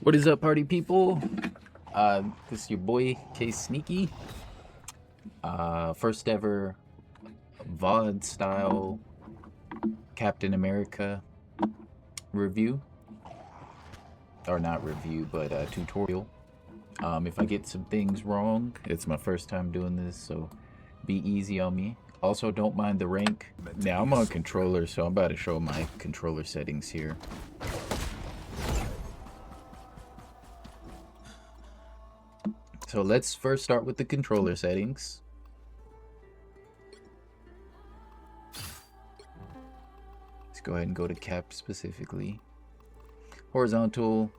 What is up, party people? This is your boy K Sneaky. First ever VOD style Captain America review, or not review, but tutorial. If I get some things wrong, it's my first time doing this, so be easy on me. Also, don't mind the rank. Now I'm on controller, so I'm about to show my controller settings here. So let's first start with the controller settings. Let's go ahead and go to cap specifically. Horizontal,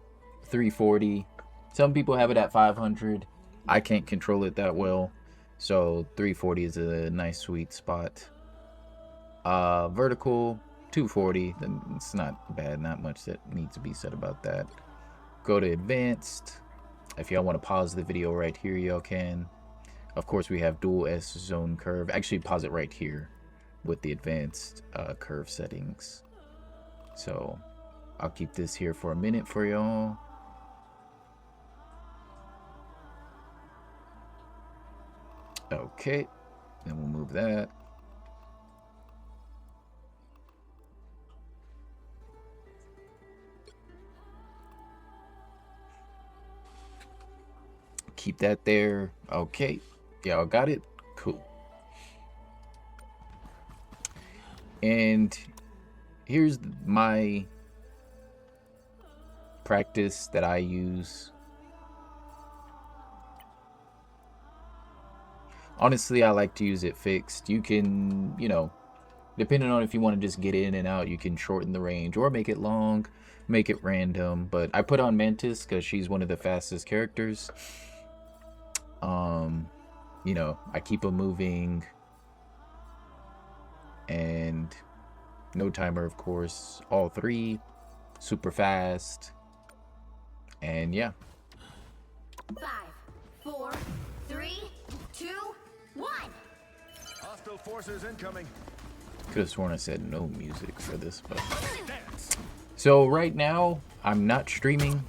340. Some people have it at 500. I can't control it that well, so 340 is a nice sweet spot. Vertical, 240. It's not bad, not much that needs to be said about that. Go to advanced. If y'all want to pause the video right here, y'all can. Of course, we have dual S zone curve. Actually, pause it right here with the advanced curve settings. So I'll keep this here for a minute for y'all. Okay, then we'll move that. Keep that there. Okay, y'all got it? Cool. And here's my practice that I use. Honestly, I like to use it fixed. You can, you know, depending on if you want to just get in and out, you can shorten the range or make it long, make it random. But I put on Mantis because she's one of the fastest characters. You know, I keep them moving, and no timer, of course. All three, super fast, and yeah. 5, 4, 3, 2, 1. Hostile forces incoming. Could have sworn I said no music for this, but so right now I'm not streaming,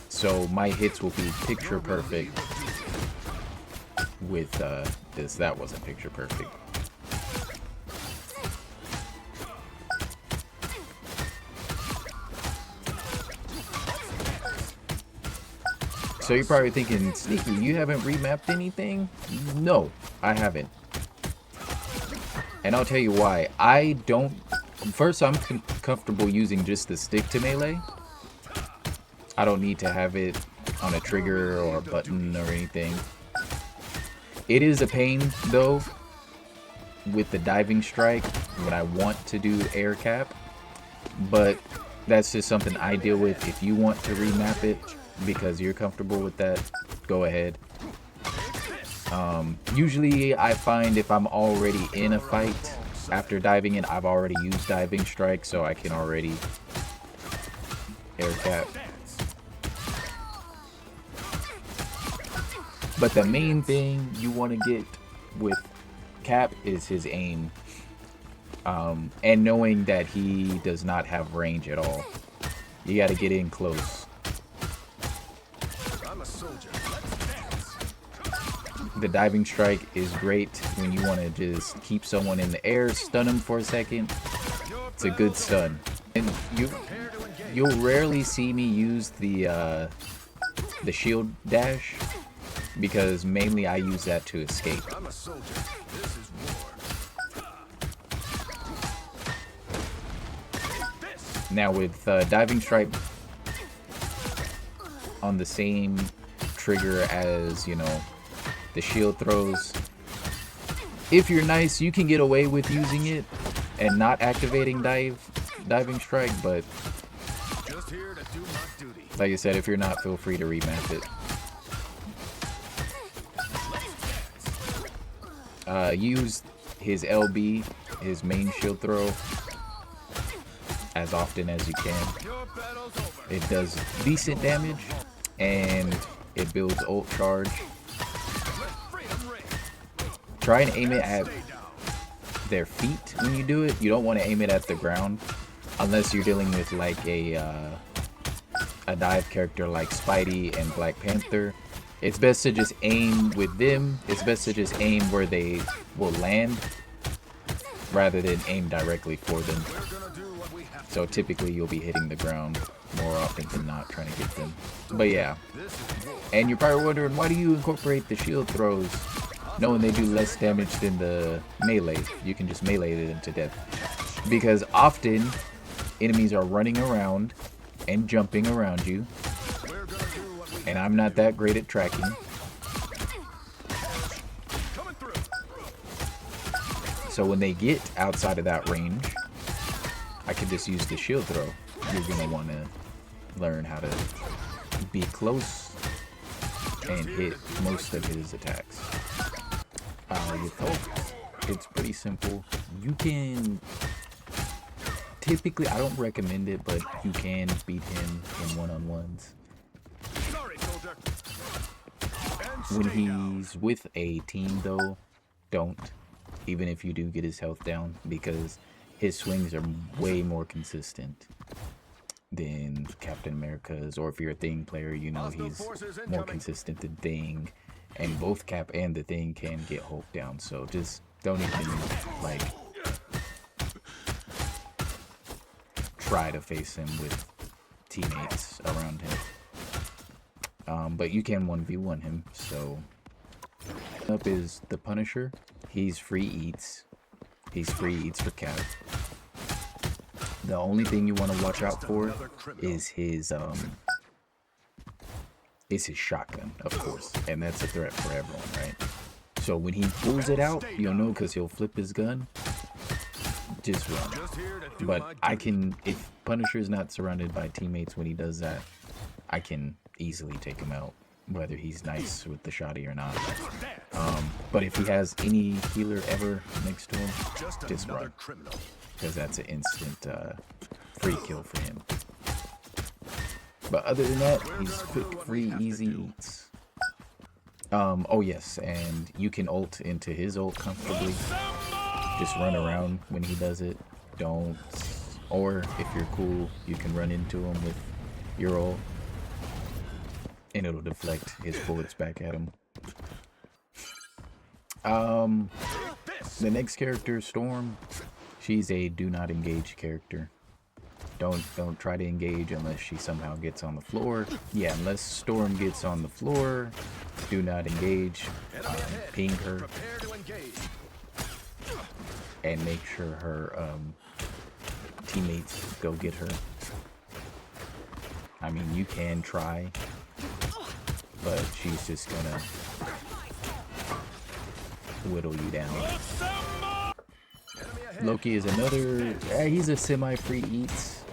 so my hits will be picture perfect. With this, that wasn't picture perfect. So you're probably thinking, Sneaky, you haven't remapped anything? No, I haven't. And I'll tell you why. I don't... First, I'm comfortable using just the stick to melee. I don't need to have it on a trigger or a button or anything. It is a pain, though, with the diving strike when I want to do air cap. But that's just something I deal with. If you want to remap it because you're comfortable with that, go ahead. Usually I find if I'm already in a fight after diving in, I've already used diving strike, so I can already air cap. But the main thing you want to get with Cap is his aim. And knowing that he does not have range at all. You got to get in close. I'm a soldier. The diving strike is great when you want to just keep someone in the air, stun them for a second. It's a good stun. And you'll rarely see me use the shield dash, because mainly I use that to escape. I'm a soldier. This is war. Now with diving strike on the same trigger as, you know, the shield throws, if you're nice, you can get away with using it and not activating diving strike, but Just here to do my duty. like I said, if you're not, feel free to remap it. Use his LB, his main shield throw, as often as you can. Your battle's over. It does decent damage, and it builds ult charge. Freedom ring. Try and aim it at Stay down. their feet when you do it. You don't want to aim it at the ground unless you're dealing with like a a dive character like Spidey and Black Panther, it's best to just aim with them. It's best to just aim where they will land rather than aim directly for them. So typically you'll be hitting the ground more often than not trying to get them. But yeah. And you're probably wondering, why do you incorporate the shield throws knowing they do less damage than the melee? You can just melee them to death. Because often enemies are running around and jumping around you. And I'm not that great at tracking. So when they get outside of that range, I can just use the shield throw. You're going to want to learn how to be close and hit most of his attacks. With Hulk, it's pretty simple. You can... Typically, I don't recommend it, but you can beat him in one-on-ones. When he's with a team, though, don't. Even if you do get his health down, because his swings are way more consistent than Captain America's. Or if you're a Thing player, you know he's more consistent than Thing. And both Cap and the Thing can get Hulk down. So just don't even, like, try to face him with teammates around him. But you can 1v1 him. So up is the Punisher. He's free eats. He's free eats for Cap. The only thing you want to watch out for is his shotgun, of course, and that's a threat for everyone, right? So when he pulls it out, you'll know because he'll flip his gun. Just run. But I can, if Punisher's not surrounded by teammates when he does that, I can easily take him out, whether he's nice with the shotty or not. But if he has any healer ever next to him, just run, because that's an instant free kill for him. But other than that, he's quick, free, easy eats. Oh yes, and you can ult into his ult comfortably. Just run around when he does it. Don't, or if you're cool, you can run into him with your ult, and it'll deflect his bullets back at him. The next character, Storm, she's a do not engage character. Don't try to engage unless she somehow gets on the floor. Yeah, unless Storm gets on the floor, do not engage. Ping her and make sure her teammates go get her. I mean, you can try, but she's just gonna whittle you down. Loki is another, he's a semi-free eats.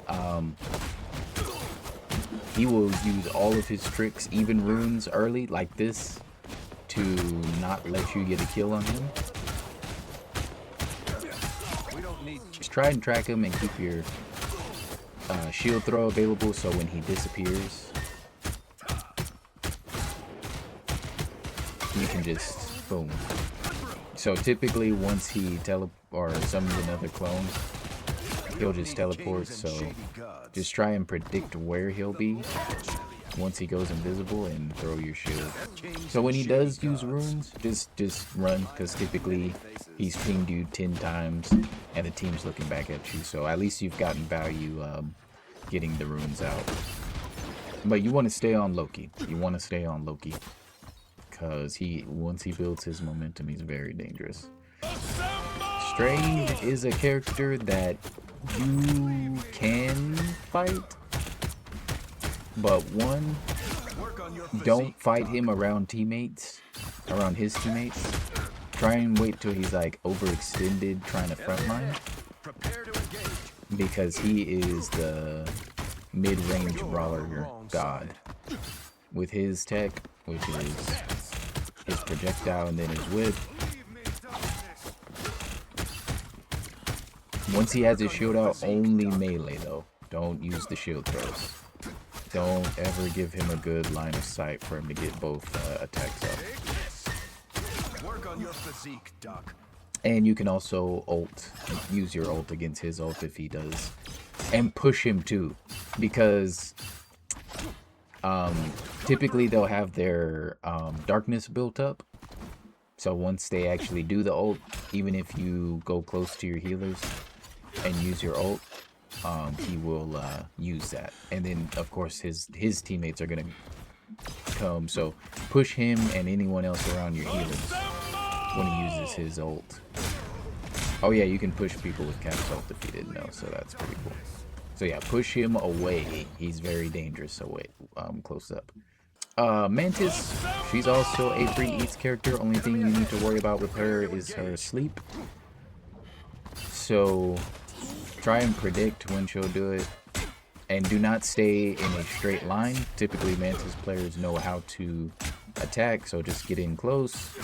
He will use all of his tricks, even runes early like this, to not let you get a kill on him. Just try and track him and keep your shield throw available, so when he disappears, you can just boom. So typically once he summons another clone, he'll just teleport, so just try and predict where he'll be once he goes invisible and throw your shield. So when he does use runes, just run, because typically he's pinged you 10 times and the team's looking back at you, so at least you've gotten value getting the runes out. But you want to stay on Loki. Because once he builds his momentum, he's very dangerous. Strange is a character that you can fight, but one, don't fight him around his teammates. Try and wait till he's like overextended trying to frontline, because he is the mid-range brawler god with his tech, which is his projectile and then his whip. Once he has his shield out, only melee though. Don't use the shield throws. Don't ever give him a good line of sight for him to get both attacks up. Work on your physique, Doc. And you can also use your ult against his ult if he does. And push him too. Because Typically they'll have their darkness built up. So once they actually do the ult, even if you go close to your healers and use your ult, he will use that. And then of course his teammates are gonna come, so push him and anyone else around your healers when he uses his ult. Oh yeah, you can push people with Cap's ult if you didn't know, so that's pretty cool. So yeah, push him away. He's very dangerous away, close up. Mantis, she's also a free eats character. Only thing you need to worry about with her is her sleep. So try and predict when she'll do it. And do not stay in a straight line. Typically Mantis players know how to attack, so just get in close.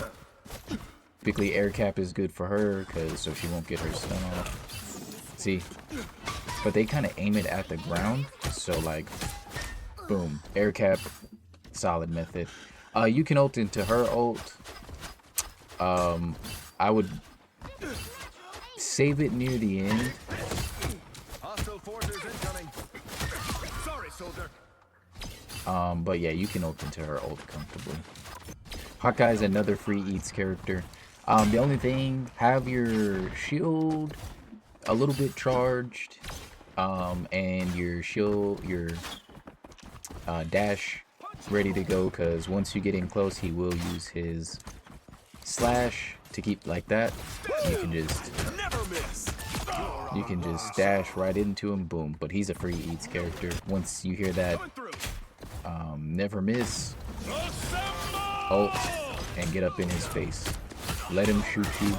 Typically air cap is good for her, so she won't get her stun off. See? But they kind of aim it at the ground, so like, boom, air cap, solid method. You can ult into her ult. I would save it near the end. Hostile forces incoming. Sorry, soldier. But yeah, you can ult into her ult comfortably. Hawkeye is another free eats character. The only thing, have your shield a little bit charged, and your shield, your dash ready to go, because once you get in close, he will use his slash to keep like that. You can just dash right into him, boom. But he's a free eats character. Once you hear that, never miss, ult, and get up in his face. Let him shoot you,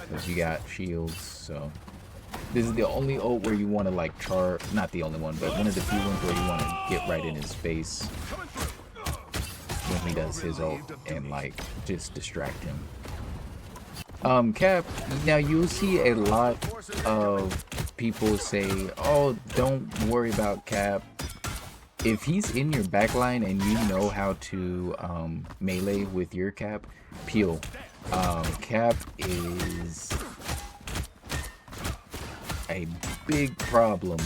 because you got shields. So this is the only ult where you want to like not the only one, but one of the few ones where you want to get right in his face when he does his ult and like just distract him. Cap, now you'll see a lot of people say, oh, don't worry about Cap. If he's in your backline and you know how to melee with your Cap, peel. Cap is a big problem,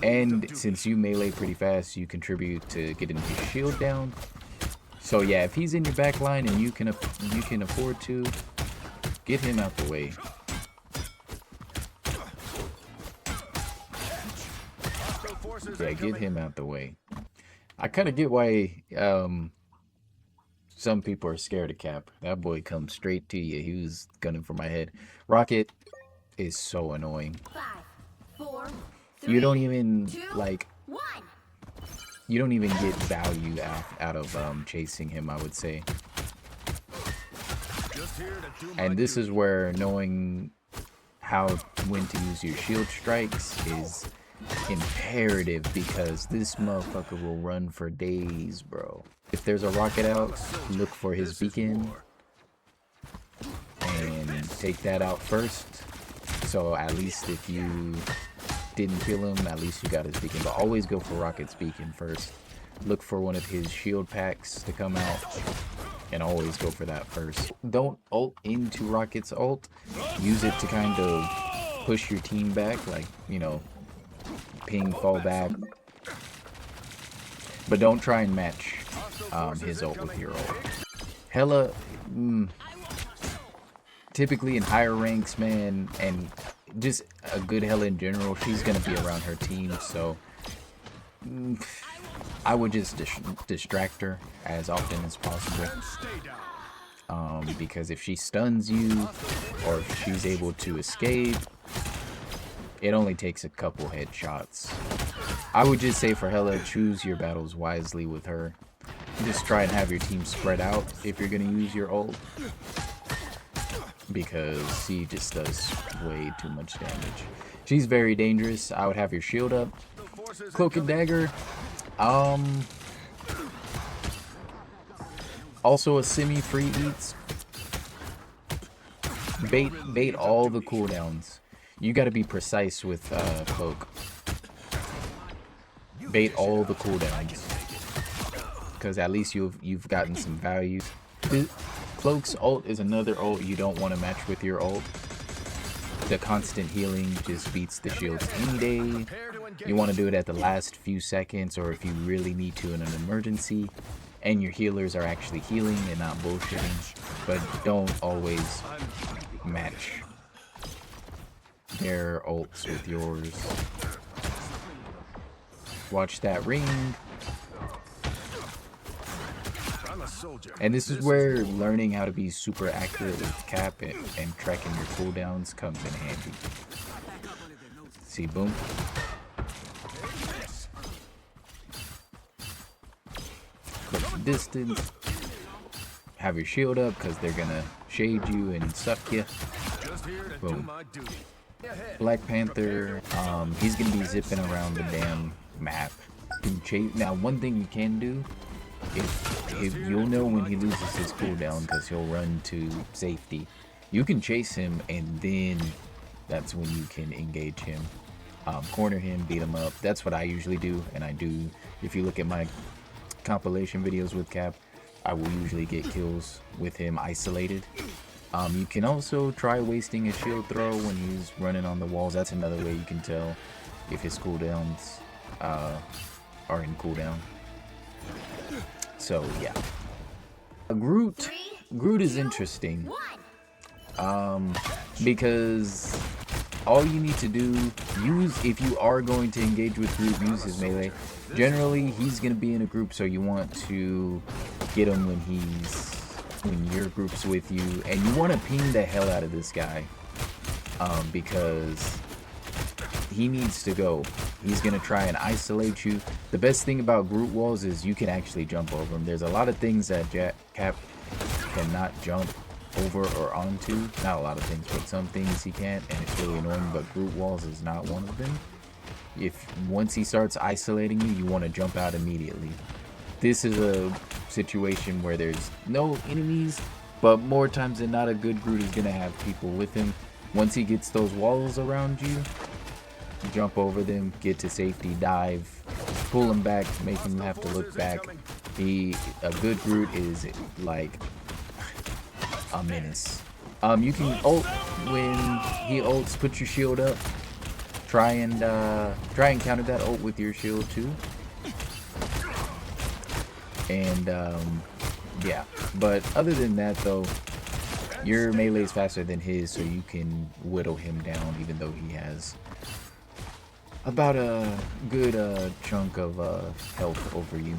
and since you melee pretty fast, you contribute to getting his shield down. So yeah, if he's in your backline and you can afford to, get him out the way. Yeah, get him out the way. I kind of get why some people are scared of Cap. That boy comes straight to you. He was gunning for my head. Rocket is so annoying. 5, 4, 3, You don't even 2, like. 1. You don't even get value out of chasing him, I would say. And this is where knowing when to use your shield strikes is imperative, because this motherfucker will run for days, bro. If there's a rocket out, look for his beacon and take that out first. So at least if you didn't kill him, at least you got his beacon. But always go for Rocket's beacon first. Look for one of his shield packs to come out, and always go for that first. Don't ult into Rocket's ult. Use it to kind of push your team back, like, you know, ping, fall back. But don't try and match his ult with your ult. Hella, typically in higher ranks, man, and just a good Hella in general, she's gonna be around her team, so I would just distract her as often as possible. Because if she stuns you, or if she's able to escape, it only takes a couple headshots. I would just say for Hella, choose your battles wisely with her. Just try and have your team spread out if you're gonna use your ult, because she just does way too much damage. She's very dangerous. I would have your shield up. Cloak and Dagger. Also a semi-free eats. Bait all the cooldowns. You gotta be precise with Cloak. Bait all the cooldowns, because at least you've gotten some value. Cloak's ult is another ult you don't want to match with your ult. The constant healing just beats the shields any day. You want to do it at the last few seconds, or if you really need to in an emergency, and your healers are actually healing and not bullshitting. But don't always match their ults with yours. Watch that ring. I'm a soldier. And this is where learning how to be super accurate with cap and tracking your cooldowns comes in handy. See, boom. Close the distance. Have your shield up because they're gonna shade you and suck you. Just here to do Boom. my duty. Black Panther, he's gonna be zipping around the damn map. Now, one thing you can do, if you'll know when he loses his cooldown because he'll run to safety, you can chase him, and then that's when you can engage him, corner him, beat him up. That's what I usually do, and I do. If you look at my compilation videos with Cap, I will usually get kills with him isolated. You can also try wasting a shield throw when he's running on the walls. That's another way you can tell if his cooldowns are in cooldown. So yeah, Groot is interesting because all you need to do, if you are going to engage with Groot, use his melee. Generally, he's going to be in a group, so you want to get him when your group's with you, and you want to ping the hell out of this guy because he needs to go. He's going to try and isolate you. The best thing about Groot walls is you can actually jump over them. There's a lot of things that Cap cannot jump over or onto. Not a lot of things, but some things he can't, and it's really annoying, but Groot walls is not one of them. Once he starts isolating you, you want to jump out immediately. This is a situation where there's no enemies, but more times than not, a good Groot is going to have people with him. Once he gets those walls around you, jump over them, get to safety, dive, pull him back, make him have to look back. A good Groot is like a menace. You can ult when he ults, put your shield up. Try and counter that ult with your shield too. And yeah, but other than that though, your melee is faster than his, so you can whittle him down, even though he has about a good chunk of health over you.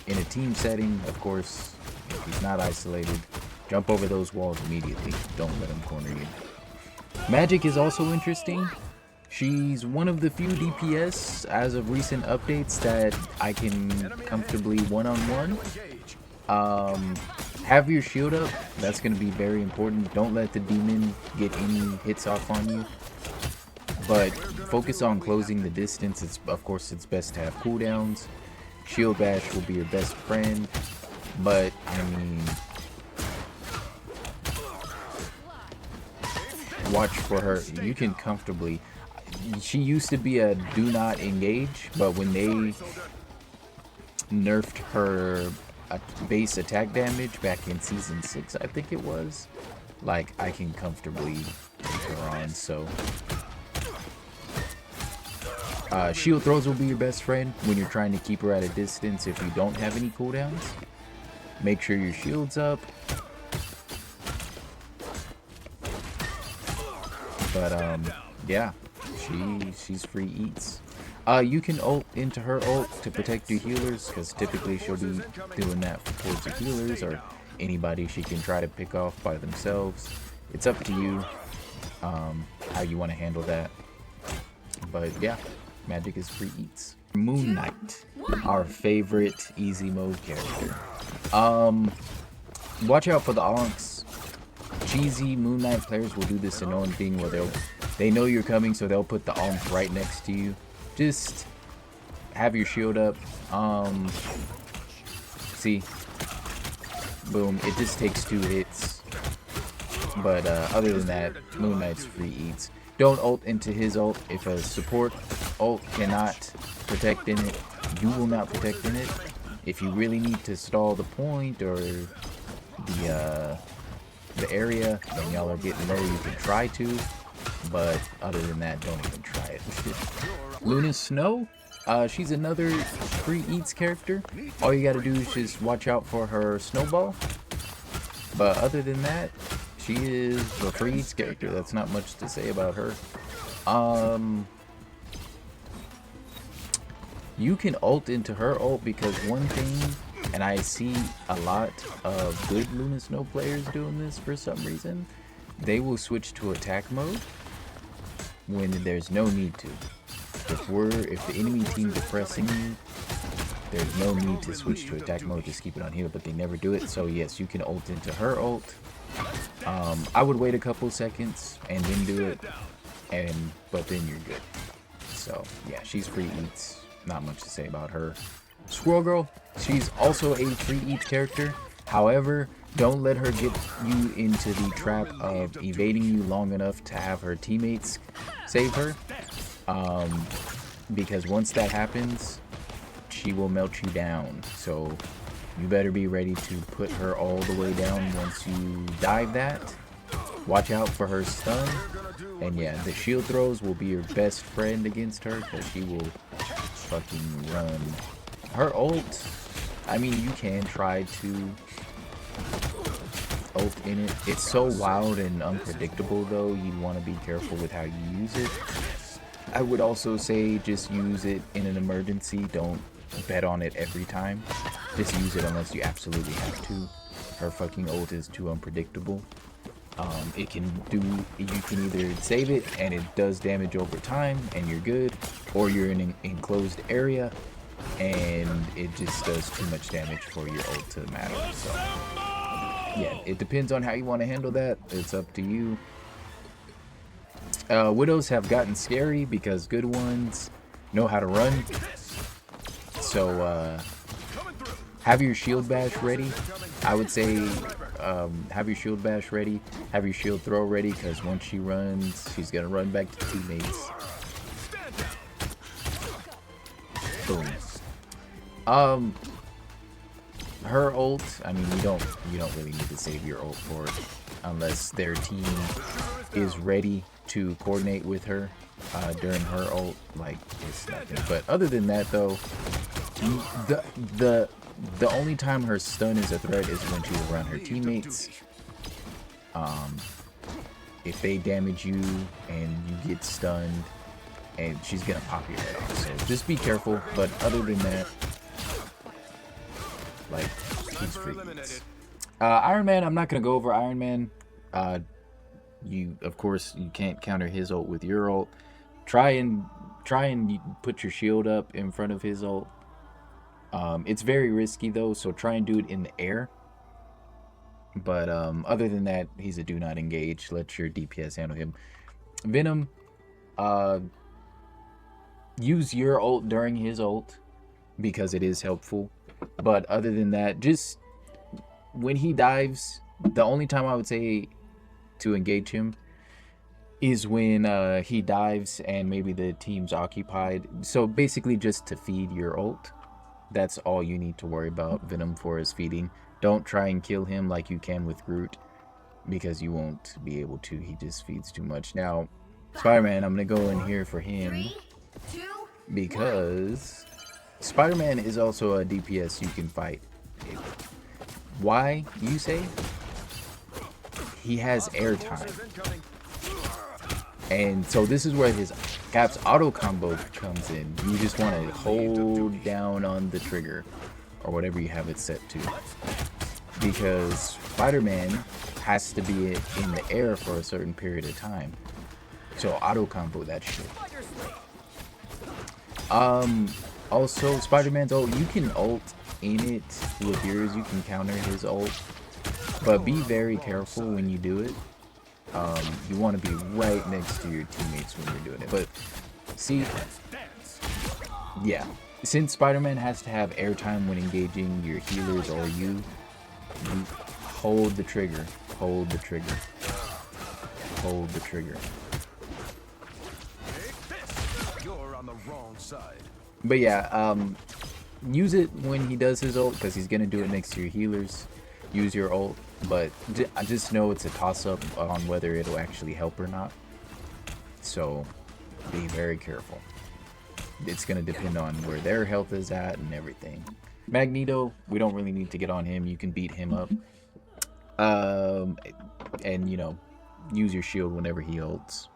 In a team setting, of course, if he's not isolated, jump over those walls immediately. Don't let him corner you. Magic is also interesting. She's one of the few DPS as of recent updates that I can comfortably one-on-one. Have your shield up. That's going to be very important. Don't let the demon get any hits off on you. But focus on closing the distance. Of course, it's best to have cooldowns. Shield bash will be your best friend. But, I mean, watch for her. You can comfortably... She used to be a do not engage, but when they nerfed her base attack damage back in season 6, I think it was, like, I can comfortably take her on. So shield throws will be your best friend when you're trying to keep her at a distance. If you don't have any cooldowns, make sure your shield's up. But yeah, she's free eats. You can ult into her ult to protect your healers, because typically she'll be doing that towards the healers or anybody she can try to pick off by themselves. It's up to you how you want to handle that. But yeah, magic is free eats. Moon Knight, our favorite easy mode character. Watch out for the onks. Cheesy Moon Knight players will do this annoying thing where they know you're coming, so they'll put the onk right next to you. Just have your shield up. See, boom, it just takes 2 hits. But other than that, Moon Knight's free eats. Don't ult into his ult. If a support ult cannot protect in it, you will not protect in it. If you really need to stall the point or the area, then y'all are getting low, you can try to. But other than that, don't even try it. quiet. Luna Snow, she's another free eats character. All you gotta do is just watch out for her snowball. But other than that, she is a free eats character. That's not much to say about her. You can ult into her ult because one thing, and I see a lot of good Luna Snow players doing this for some reason, they will switch to attack mode when there's no need to. If the enemy team's depressing you, there's no need to switch to attack mode, just keep it on heal, but they never do it. So yes, you can ult into her ult. I would wait a couple seconds and then do it, but then you're good. So yeah, she's free eats. Not much to say about her. Squirrel Girl, she's also a free eats character. However, don't let her get you into the trap of evading you long enough to have her teammates save her. Because once that happens, she will melt you down. So you better be ready to put her all the way down once you dive that. Watch out for her stun. And yeah, the shield throws will be your best friend against her because she will fucking run. Her ult, I mean, you can try to ult in it. It's so wild and unpredictable though, you want to be careful with how you use it. I would also say just use it in an emergency. Don't bet on it every time. Just use it unless you absolutely have to. Her fucking ult is too unpredictable. You can either save it and it does damage over time and you're good, or you're in an enclosed area and it just does too much damage for your ult to matter. So yeah, it depends on how you want to handle that. It's up to you. Widows have gotten scary because good ones know how to run. So have your shield bash ready. I would say have your shield bash ready, have your shield throw ready, because once she runs, she's gonna run back to teammates. Boom. Her ult, I mean, you don't really need to save your ult for it unless their team is ready to coordinate with her during her ult. Like, it's nothing. But other than that though, the only time her stun is a threat is when she's around her teammates. If they damage you and you get stunned, and she's gonna pop your head off. So just be careful. But other than that, like, she's free. Iron Man, I'm not gonna go over Iron Man. Of course, you can't counter his ult with your ult. Try and put your shield up in front of his ult. It's very risky though, so try and do it in the air. But other than that, he's a do not engage. Let your DPS handle him. Venom, use your ult during his ult because it is helpful. But other than that, just when he dives, the only time I would say to engage him is when he dives and maybe the team's occupied. So basically just to feed your ult. That's all you need to worry about Venom for, is feeding. Don't try and kill him like you can with Groot, because you won't be able to. He just feeds too much. Now, Spider-Man, I'm going to go in here for him because Spider-Man is also a DPS you can fight. Why, you say? He has airtime. And so this is where his Cap's auto combo comes in. You just want to hold down on the trigger or whatever you have it set to, because Spider-Man has to be in the air for a certain period of time. So auto combo that shit. Also, Spider-Man's ult, you can ult in it with yours. You can counter his ult, but be very careful when you do it. You want to be right next to your teammates when you're doing it. But see, yeah, since Spider-Man has to have airtime when engaging your healers or you hold the trigger, hold the trigger, hold the trigger. You're on the wrong side. But yeah, use it when he does his ult, because he's gonna do it next to your healers. Use your ult, but I just know it's a toss-up on whether it'll actually help or not. So Be very careful. It's going to depend on where their health is at and everything. Magneto, we don't really need to get on him. You can beat him up. And, you know, use your shield whenever he ults.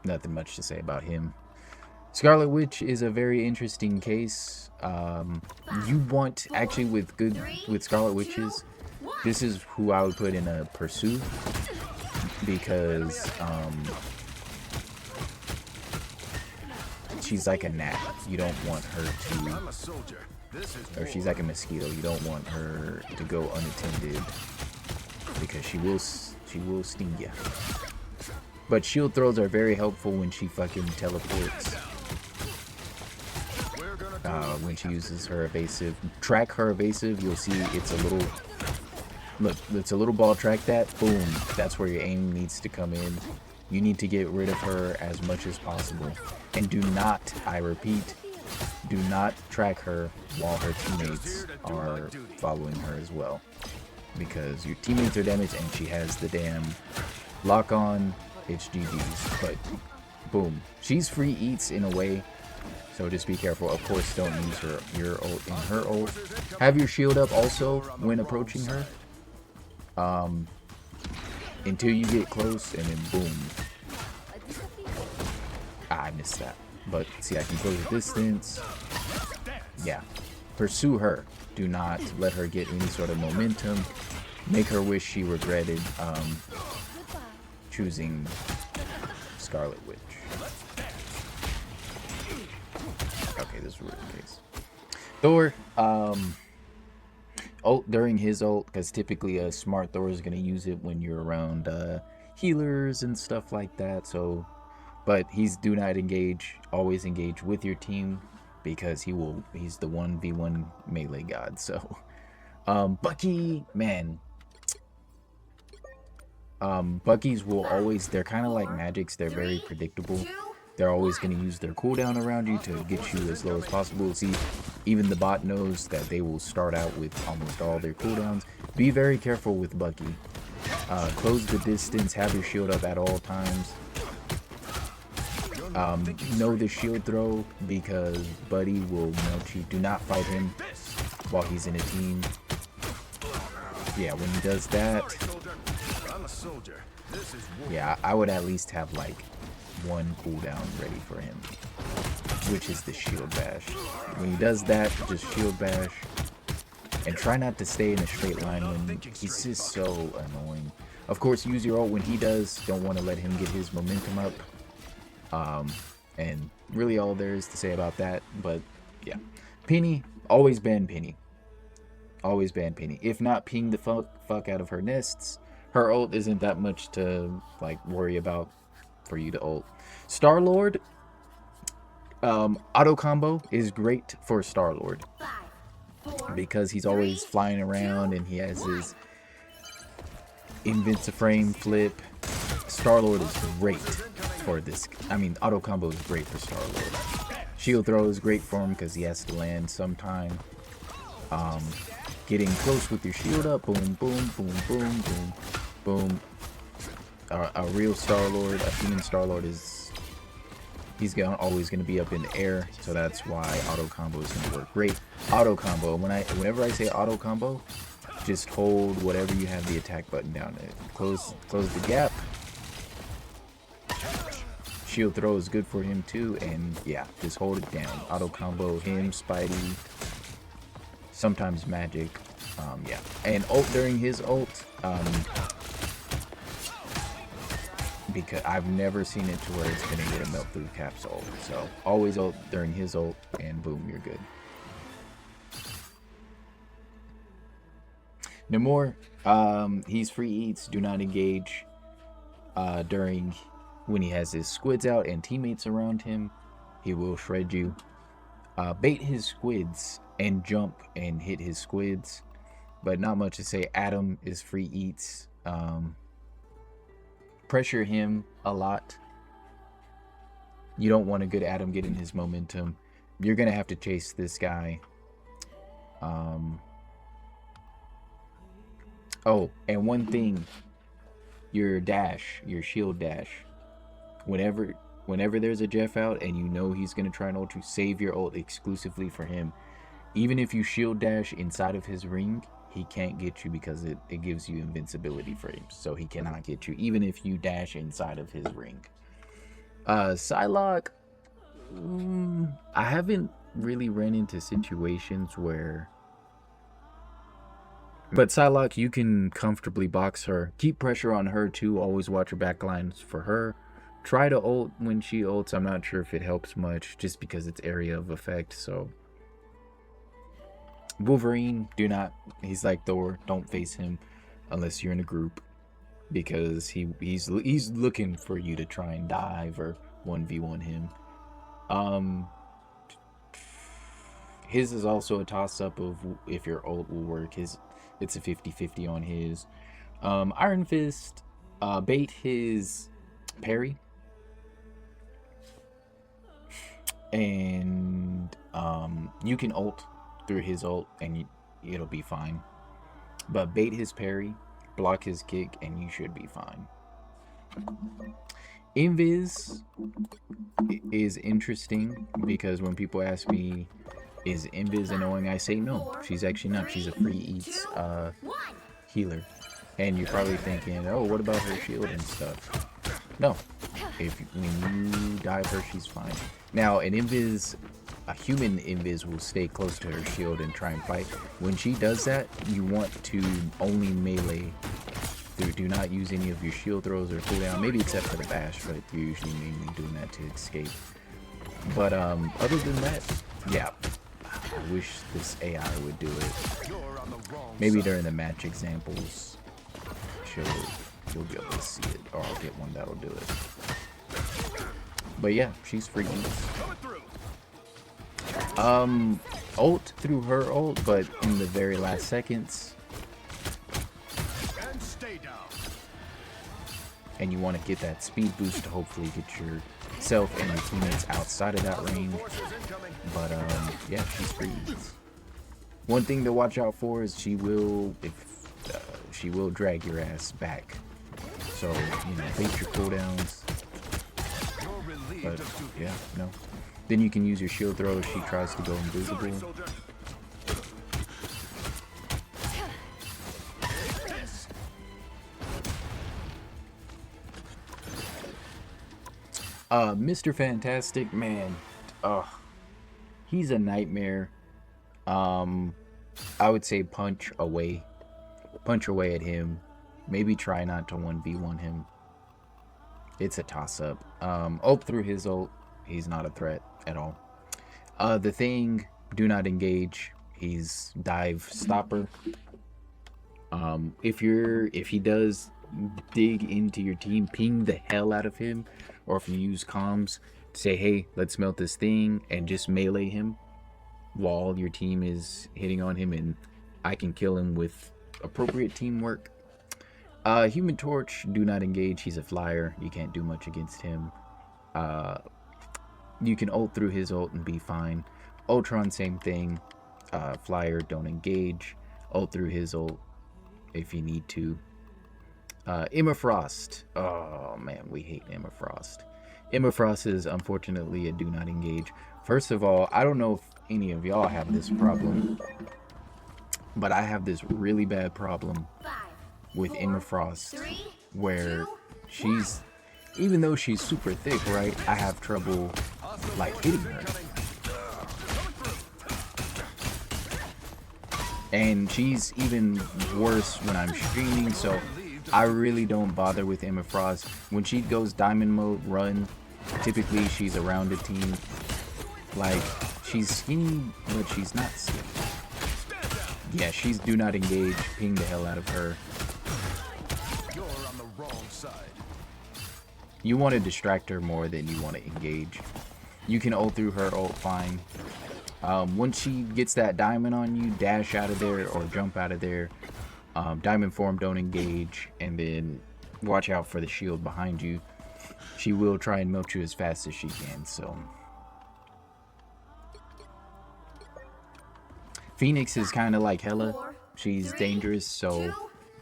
Nothing much to say about him. Scarlet Witch is a very interesting case. You want, actually, with Scarlet Witches, this is who I would put in a Pursue. Because, she's like a gnat. You don't want her to, or she's like a mosquito. You don't want her to go unattended because she will sting you. But shield throws are very helpful when she fucking teleports. When she uses her evasive, track her evasive. You'll see it's a little. Look, it's a little ball. Track that. Boom. That's where your aim needs to come in. You need to get rid of her as much as possible. And do not, I repeat, do not track her while her teammates are following her as well. Because your teammates are damaged and she has the damn lock on. It's GG's. But boom. She's free eats in a way. So just be careful. Of course, don't use your ult in her ult. Have your shield up also when approaching her. Until you get close, and then boom. I missed that. But see, I can close the distance. Yeah. Pursue her. Do not let her get any sort of momentum. Make her wish she regretted choosing Scarlet Witch. Okay, this is a weird case. Thor, ult during his ult, because typically a smart Thor is going to use it when you're around healers and stuff like that. So, but he's do not engage, always engage with your team, because he's the 1v1 melee god. So Bucky, man, Bucky's will always, they're kind of like magics. They're very predictable. They're always going to use their cooldown around you to get you as low as possible. See, even the bot knows that they will start out with almost all their cooldowns. Be very careful with Bucky. Close the distance, have your shield up at all times. Know the shield throw, because Buddy will melt you. Do not fight him while he's in a team. Yeah, when he does that, yeah, I would at least have like one cooldown ready for him, which is the shield bash. When he does that, just shield bash, and try not to stay in a straight line when he's just so annoying. Of course, use your ult when he does. Don't want to let him get his momentum up. And really all there is to say about that. But yeah, Penny, always ban Penny. Always ban Penny. If not, ping the fuck out of her nests. Her ult isn't that much to like worry about for you to ult. Star-Lord, auto combo is great for Star-Lord because he's always flying around and he has his Invinciframe flip. Star-Lord is great for this. I mean, auto combo is great for Star-Lord. Shield throw is great for him because he has to land sometime. Getting close with your shield up, boom, boom, boom, boom, boom, boom. A real Star-Lord, a human Star-Lord he's always going to be up in the air, so that's why auto combo is going to work great. Auto combo, whenever I say auto combo, just hold whatever you have the attack button down. Close the gap. Shield throw is good for him too, and yeah, just hold it down. Auto combo him, Spidey, sometimes magic. Yeah, and ult during his ult, because I've never seen it to where it's gonna get a melt through Cap's ult. So always ult during his ult, and boom, you're good. Namor, he's free eats. Do not engage during when he has his squids out and teammates around him. He will shred you. Bait his squids and jump and hit his squids, but not much to say. Adam is free eats. Pressure him a lot. You don't want a good Adam getting his momentum. You're gonna have to chase this guy. Oh, and one thing, your dash, your shield dash. Whenever there's a Jeff out and you know he's gonna try and ult you, save your ult exclusively for him. Even if you shield dash inside of his ring, he can't get you because it gives you invincibility frames. So he cannot get you, even if you dash inside of his ring. Psylocke, I haven't really ran into situations where... But Psylocke, you can comfortably box her. Keep pressure on her too. Always watch your backlines for her. Try to ult when she ults. I'm not sure if it helps much just because it's area of effect. So Wolverine, do not. He's like Thor. Don't face him unless you're in a group, because he's looking for you to try and dive or 1v1 him. His is also a toss-up of if your ult will work. It's a 50-50 on his. Iron Fist, bait his parry, and you can ult through his ult and it'll be fine. But bait his parry, block his kick, and you should be fine. Invis is interesting because when people ask me, is Invis annoying, I say no. She's actually not. She's a free eats healer. And you're probably thinking, oh, what about her shield and stuff? No. When you dive her, she's fine. Now, a human Invis will stay close to her shield and try and fight. When she does that, you want to only melee. Do not use any of your shield throws or cooldown, maybe except for the bash, but you're usually mainly doing that to escape. But other than that, yeah, I wish this AI would do it. Maybe during the match examples, you'll be able to see it, or I'll get one that'll do it. But yeah, she's free. Ult through her ult, but in the very last seconds. And you want to get that speed boost to hopefully get yourself and your teammates outside of that range. But yeah, she's free. One thing to watch out for is she will drag your ass back. So, you know, bait your cooldowns. But yeah, no. Then you can use your shield throw if she tries to go invisible. Mr. Fantastic, man, he's a nightmare. I would say punch away at him. Maybe try not to 1v1 him. It's a toss-up. Ult through his ult, he's not a threat at all. The Thing, do not engage. He's dive stopper. If he does dig into your team, ping the hell out of him. Or if you use comms, say, hey, let's melt this thing, and just melee him while your team is hitting on him, and I can kill him with appropriate teamwork. Human Torch, do not engage. He's a flyer. You can't do much against him. You can ult through his ult and be fine. Ultron, same thing. Flyer, don't engage. Ult through his ult if you need to. Emma Frost. Oh man, we hate Emma Frost. Emma Frost is unfortunately a do not engage. First of all, I don't know if any of y'all have this problem, but I have this really bad problem with Emma Frost where she's, even though she's super thick, right, I have trouble like hitting her. And she's even worse when I'm streaming, so I really don't bother with Emma Frost. When she goes diamond mode run, typically she's around the team. Like, she's skinny, but she's not skinny. Yeah, she's do not engage. Ping the hell out of her. You're on the wrong side. You want to distract her more than you want to engage. You can ult through her ult fine. Once she gets that diamond on you, dash out of there or jump out of there. Diamond form, don't engage, and then watch out for the shield behind you. She will try and melt you as fast as she can. So Phoenix is kind of like Hela. She's dangerous, so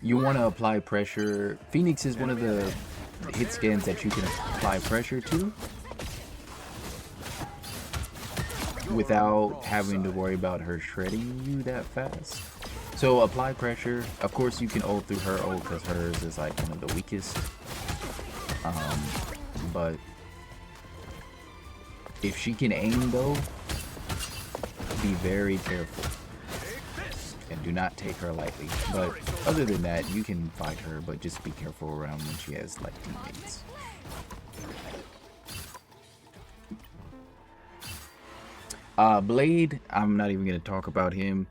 you want to apply pressure. Phoenix is one of the hit scans that you can apply pressure to without having to worry about her shredding you that fast. So apply pressure. Of course, you can ult through her ult because hers is like one of the weakest. But if she can aim though, be very careful and do not take her lightly. But other than that, you can fight her, but just be careful around when she has like teammates. Blade, I'm not even gonna talk about him.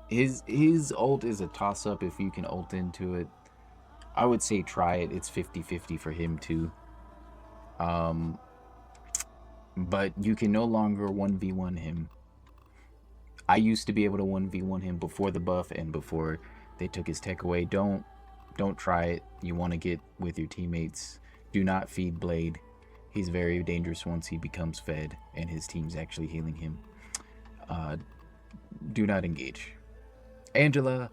His ult is a toss-up if you can ult into it. I would say try it. It's 50-50 for him too. But you can no longer 1v1 him. I used to be able to 1v1 him before the buff and before they took his tech away. Don't try it. You want to get with your teammates. Do not feed Blade. He's very dangerous once he becomes fed and his team's actually healing him. Do not engage. Angela,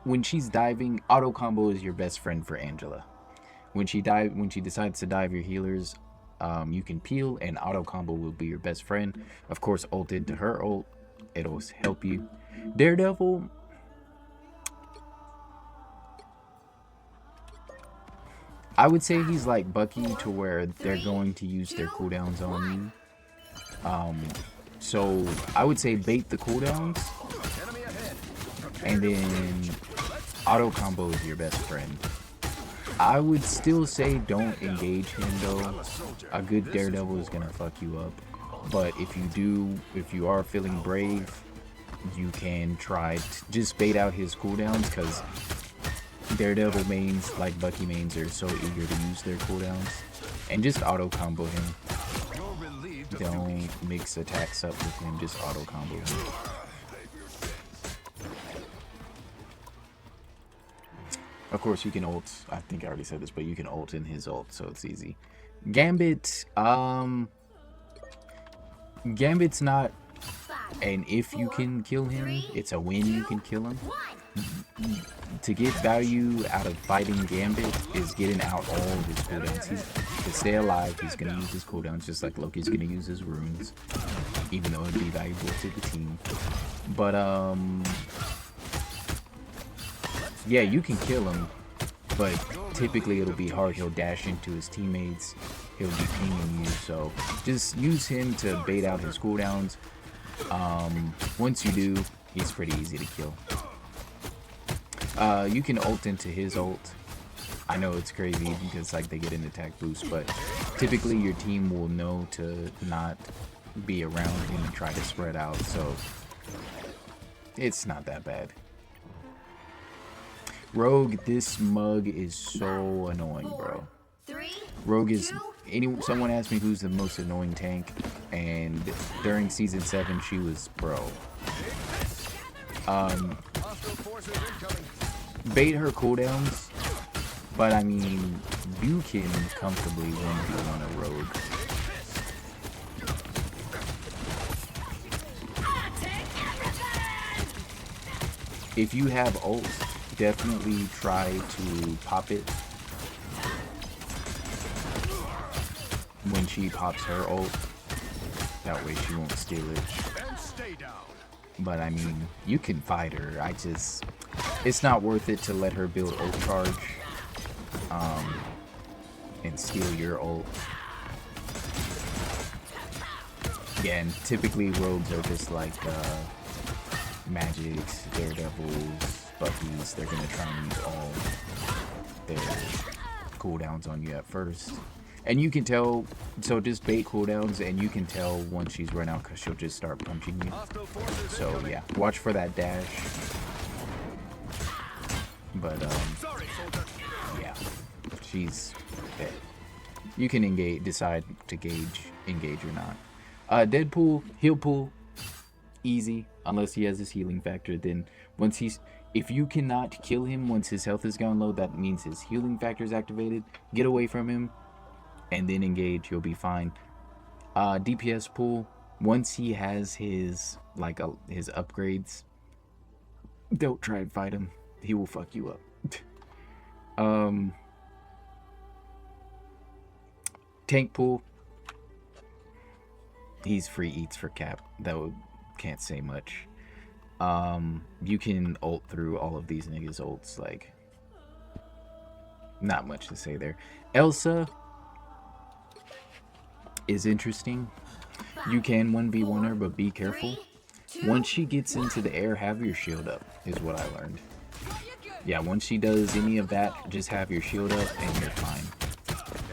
when she's diving, auto combo is your best friend for Angela. When she decides to dive your healers, you can peel and auto combo will be your best friend. Of course, ult into her ult, it'll help you. Daredevil, I would say he's like Bucky to where they're going to use their cooldowns on you. So I would say bait the cooldowns and then auto combo is your best friend. I would still say don't engage him though. A good Daredevil is gonna fuck you up. But if you are feeling brave, you can try to just bait out his cooldowns because Daredevil mains, like Bucky mains, are so eager to use their cooldowns. And just auto combo him. Don't mix attacks up with him, just auto combo him. Of course you can ult, I think I already said this, but you can ult in his ult, so it's easy. Gambit, Gambit's not an if you can kill him, it's a when you can kill him. To get value out of fighting Gambit is getting out all of his cooldowns. To stay alive, he's going to use his cooldowns just like Loki's going to use his runes, even though it'd be valuable to the team. But, yeah, you can kill him, but typically it'll be hard. He'll dash into his teammates, he'll be pinging you, so just use him to bait out his cooldowns. Once you do, he's pretty easy to kill. You can ult into his ult. I know it's crazy because like they get an attack boost, but typically your team will know to not be around him and try to spread out, so it's not that bad. Rogue, this mug is so annoying, bro. Rogue is someone asked me who's the most annoying tank, and during season 7 she was bro. Bait her cooldowns, but I mean you can comfortably 1v1 a Rogue. If you have ult, definitely try to pop it when she pops her ult. That way she won't steal it. But I mean, you can fight her. It's not worth it to let her build ult charge and steal your ult. Yeah, and typically rogues are just like Magics, Daredevils, Buckies. They're gonna try and use all their cooldowns on you at first. And you can tell, so just bait cooldowns, and you can tell once she's run out because she'll just start punching you. So yeah, watch for that dash. But yeah, she's dead. You can decide to engage or not. Deadpool, heal pool, easy, unless he has his healing factor. Then once if you cannot kill him once his health is gone low, that means his healing factor is activated. Get away from him and then engage, you'll be fine. DPS pool, Once he has his like his upgrades, don't try and fight him. He will fuck you up. Tank pool. He's free eats for cap. Can't say much. You can ult through all of these niggas' ults. Like, not much to say there. Elsa is interesting. You can 1v1 her, but be careful. Once she gets into the air, have your shield up, is what I learned. Yeah, once she does any of that, just have your shield up and you're fine.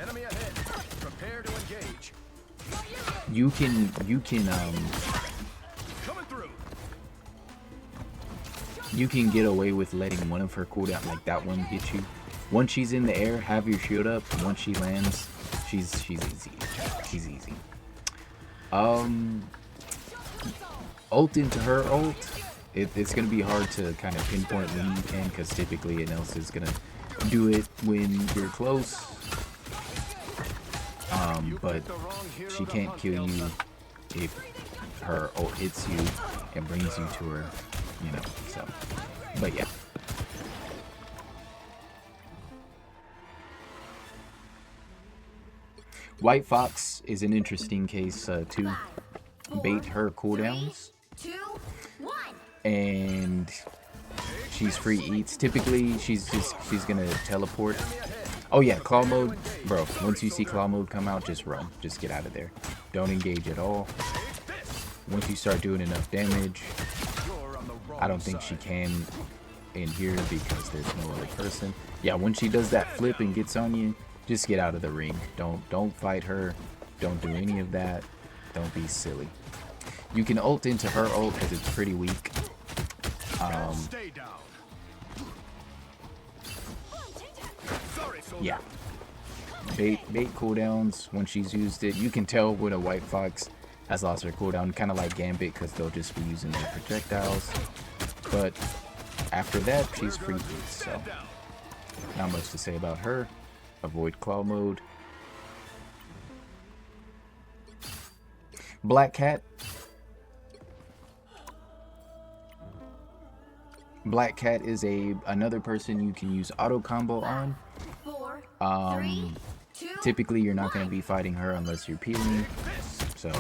Enemy ahead. Prepare to engage. You can Coming through. you can get away with letting one of her cooldown, like that one, hit you. Once she's in the air, have your shield up. Once she lands, she's easy. She's easy. Ult into her ult. It's gonna be hard to kind of pinpoint when you can, because typically an else is gonna do it when you're close. But she can't kill you if her ult hits you and brings you to her, you know. So, but yeah. White Fox is an interesting case too. Bait her cooldowns, 2, 1. and she's free eats. Typically, she's gonna teleport. Oh yeah, claw mode, bro. Once you see claw mode come out, just run. Just get out of there. Don't engage at all. Once you start doing enough damage, I don't think she can in here because there's no other person. Yeah, when she does that flip and gets on you, just get out of the ring. Don't fight her. Don't do any of that. Don't be silly. You can ult into her ult because it's pretty weak. Stay down. Yeah. Bait cooldowns when she's used it. You can tell when a White Fox has lost her cooldown, kind of like Gambit, because they'll just be using their projectiles. But after that, she's free beat, so not much to say about her. Avoid claw mode. Black Cat. Black Cat is another person you can use auto combo on. 4, 3, 2, Typically you're not going to be fighting her unless you're peeling. So,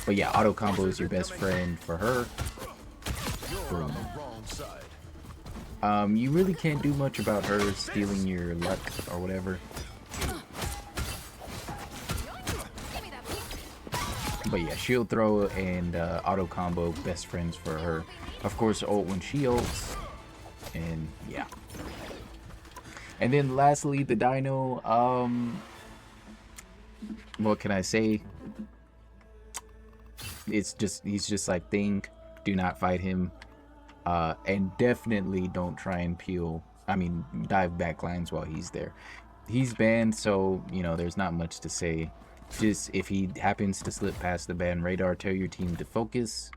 but yeah, auto combo is your best friend for her. Boom. You really can't do much about her stealing your luck or whatever. But yeah, shield throw and auto combo, best friends for her. Of course, ult when she ults. And yeah. And then lastly, the Dino. What can I say? He's just like Thing. Do not fight him. And definitely don't try and dive back lines while he's there. He's banned, so, you know, there's not much to say. Just, if he happens to slip past the ban radar, tell your team to focus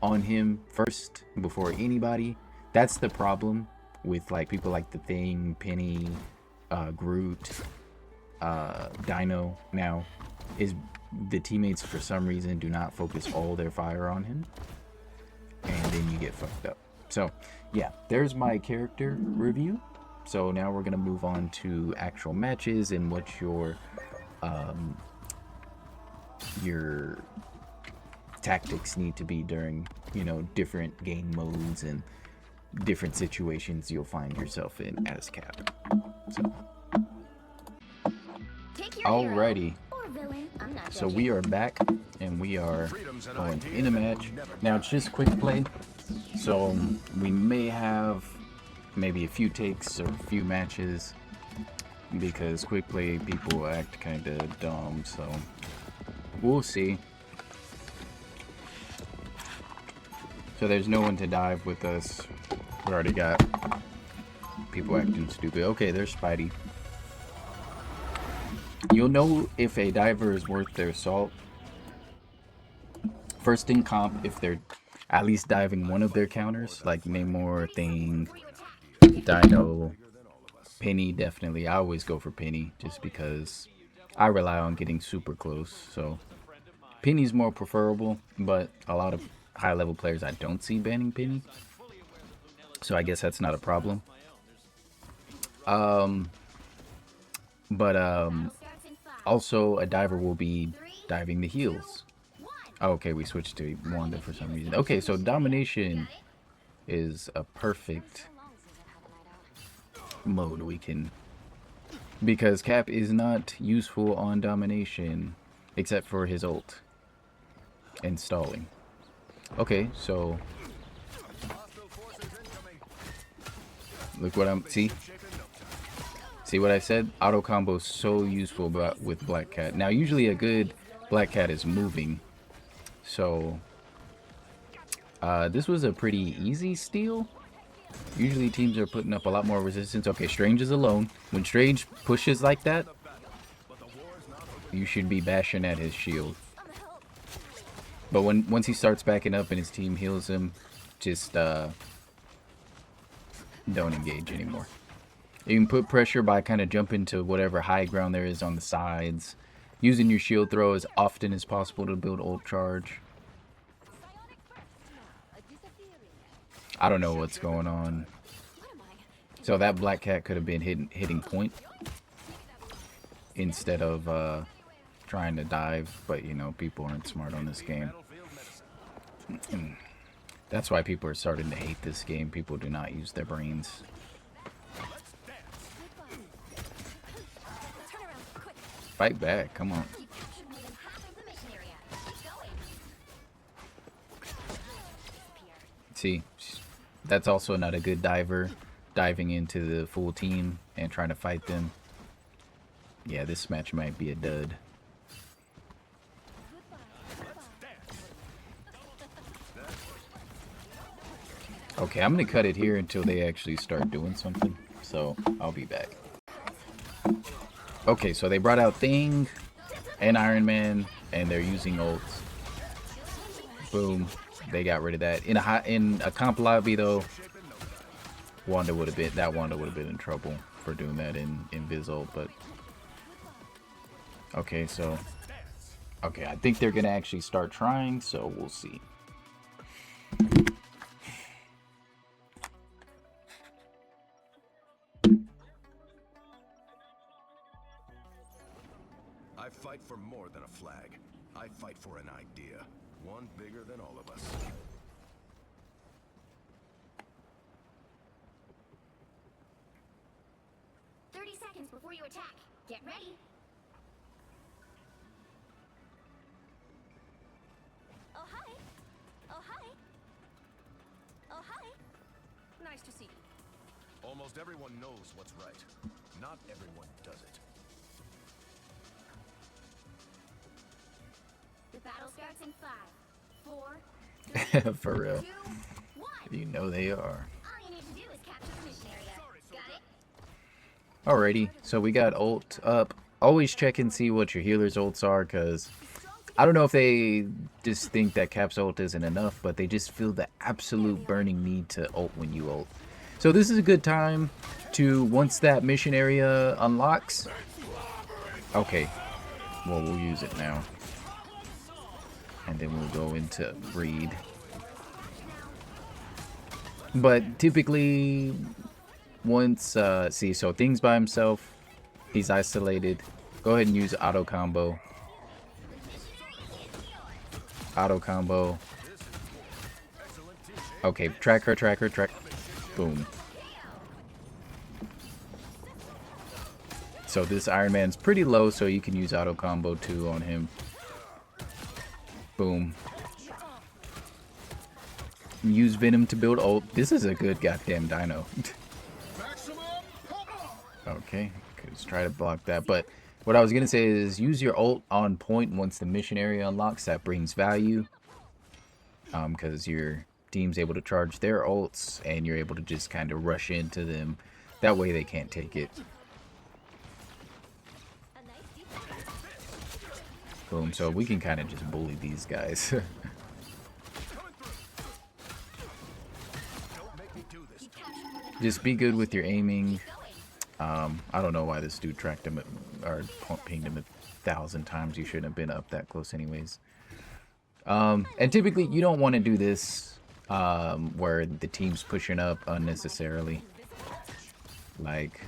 on him first before anybody. That's the problem with, like, people like the Thing, Penny, Groot, Dino now, is the teammates, for some reason, do not focus all their fire on him. And then you get fucked up. So, yeah, there's my character review. So now we're going to move on to actual matches and what your tactics need to be during, you know, different game modes and different situations you'll find yourself in as Cap. So, alrighty. So we are back and we are going in a match. Now it's just quick play, so we may have maybe a few takes or a few matches because quick play people act kind of dumb, so we'll see. So there's no one to dive with us. We already got people acting stupid. Okay, there's Spidey. You'll know if a diver is worth their salt first in comp if they're at least diving one of their counters, like Namor, Thing, Dino, Penny. Definitely, I always go for Penny just because I rely on getting super close. So Penny's more preferable, but a lot of high-level players I don't see banning Penny. So I guess that's not a problem. Also, a diver will be diving the heals. Oh, okay, we switched to Wanda for some reason. Okay, so domination is a perfect mode we can... Because Cap is not useful on domination except for his ult and stalling. Okay, so... Look what I'm... See what I said? Auto combo is so useful with Black Cat. Now, usually a good Black Cat is moving. So, this was a pretty easy steal. Usually teams are putting up a lot more resistance. Okay, Strange is alone. When Strange pushes like that, you should be bashing at his shield. But once he starts backing up and his team heals him, just don't engage anymore. You can put pressure by kind of jumping to whatever high ground there is on the sides. Using your shield throw as often as possible to build ult charge. I don't know what's going on. So that Black Cat could have been hitting point instead of trying to dive. But, you know, people aren't smart on this game. That's why people are starting to hate this game. People do not use their brains. Fight back, come on. See, that's also not a good diver, diving into the full team and trying to fight them. Yeah, this match might be a dud. Okay, I'm gonna cut it here until they actually start doing something, so I'll be back. Okay, so they brought out Thing and Iron Man, and they're using ults. Boom, they got rid of that. In a comp lobby though, Wanda would have been in trouble for doing that in Viz ult, but okay, so I think they're gonna actually start trying, so we'll see. I fight for more than a flag. I fight for an idea. One bigger than all of us. Seconds before you attack. Get ready. Oh, hi. Oh, hi. Oh, hi. Nice to see you. Almost everyone knows what's right. Not everyone does it. The battle starts in 5, 4, 3, For real. 2, 1. You know they are. All you need to do is capture the mission area. Got it? Alrighty, so we got ult up. Always check and see what your healer's ults are, because I don't know if they just think that Cap's ult isn't enough, but they just feel the absolute burning need to ult when you ult. So this is a good time to, once that mission area unlocks... Okay, well, we'll use it now. And then we'll go into Breed. But typically... Once, see, so Thing's by himself. He's isolated. Go ahead and use auto combo. Auto combo. Okay, track her. Boom. So this Iron Man's pretty low, so you can use auto combo too on him. Boom. Use Venom to build ult. This is a good goddamn dino. Okay, let's try to block that. But what I was going to say is use your ult on point once the mission area unlocks. That brings value. Because your team's able to charge their ults and you're able to just kind of rush into them. That way they can't take it. Boom, so we can kind of just bully these guys. Just be good with your aiming. I don't know why this dude tracked him or pinged him 1,000 times. You shouldn't have been up that close anyways. And typically you don't want to do this where the team's pushing up unnecessarily. Like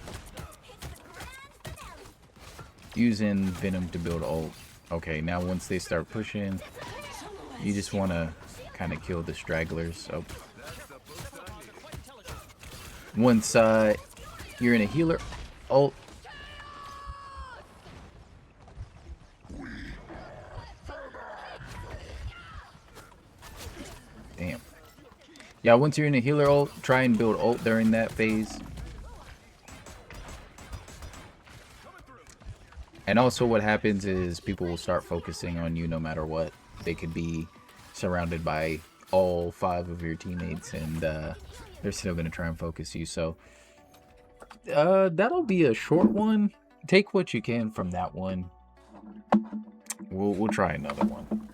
using Venom to build ult. Okay, now once they start pushing, you just want to kind of kill the stragglers. So once you're in a healer ult, damn. Yeah, once you're in a healer ult, try and build ult during that phase. And also what happens is people will start focusing on you no matter what. They could be surrounded by all 5 of your teammates and they're still going to try and focus you. So that'll be a short one. Take what you can from that one. We'll try another one.